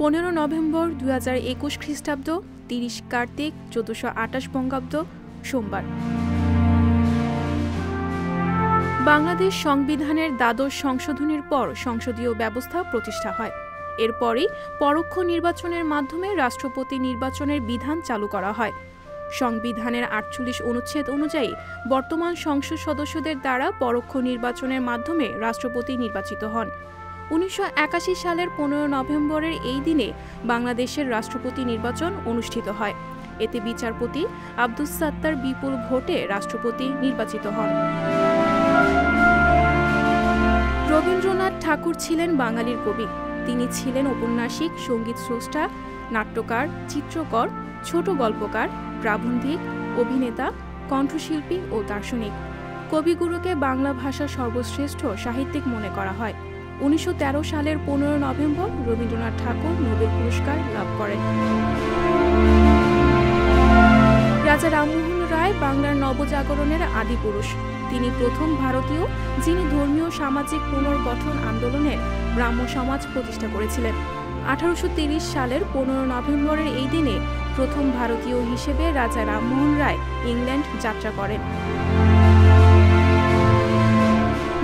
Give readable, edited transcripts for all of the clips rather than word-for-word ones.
15 November 2021 খ্রিস্টাব্দ 30 কার্তিক 1428 বঙ্গাব্দ সোমবার। বাংলাদেশ সংবিধানের দ্বাদশ সংশোধনীর পর সংসদীয় ব্যবস্থা প্রতিষ্ঠা হয়। এরপরই পরোক্ষ নির্বাচনের মাধ্যমে রাষ্ট্রপতি নির্বাচনের বিধান চালু করা হয়। সংবিধানের 48 অনুচ্ছেদ অনুযায়ী বর্তমান সংসদ সদস্যদের দ্বারা পরোক্ষ নির্বাচনের মাধ্যমে রাষ্ট্রপতি নির্বাচিত হন। 1981 সালের 15 নভেম্বরের এই দিনে বাংলাদেশের রাষ্ট্রপতি নির্বাচন অনুষ্ঠিত হয়। এতে বিচারপতি আব্দুস সাত্তার বিপুল ভোটে রাষ্ট্রপতি নির্বাচিত হন। রবীন্দ্রনাথ ঠাকুর ছিলেন বাঙালির কবি। তিনি ছিলেন ঔপন্যাসিক, সঙ্গীত স্রষ্টা, নাট্যকার, চিত্রকর, ছোট গল্পকার, প্রাবন্ধিক, অভিনেতা, কণ্ঠশিল্পী ও দার্শনিক। কবিগুরুকে বাংলা ভাষার সর্বশ্রেষ্ঠ সাহিত্যিক মনে করা হয়। 1913 সালের 15 নভেম্বর রবীন্দ্রনাথ ঠাকুর নোবেল পুরস্কার লাভ করেন। রাজা রামমোহন রায় বাংলার নবজাগরণের আদিপুরুষ। তিনি প্রথম ভারতীয় যিনি ধর্মীয় সামাজিক পুনর্গঠন আন্দোলনের ব্রাহ্ম সমাজ প্রতিষ্ঠা করেছিলেন। 1830 সালের 15 নভেম্বরের এই দিনে প্রথম ভারতীয় হিসেবে রাজা রামমোহন রায় ইংল্যান্ড যাত্রা করেন।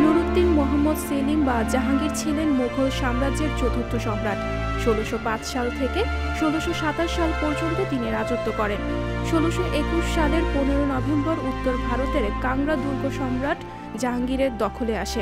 নুরুদ্দিন মোহাম্মদ সেলিম বা জাহাঙ্গীর ছিলেন মুঘল সাম্রাজ্যের চতুর্থ সম্রাট। 1605 সাল থেকে 1627 সাল পর্যন্ত তিনি রাজত্ব করেন। 1621 সালের 15 নভেম্বর উত্তর ভারতের কাংড়া দুর্গ সম্রাট জাহাঙ্গীরের দখলে আসে।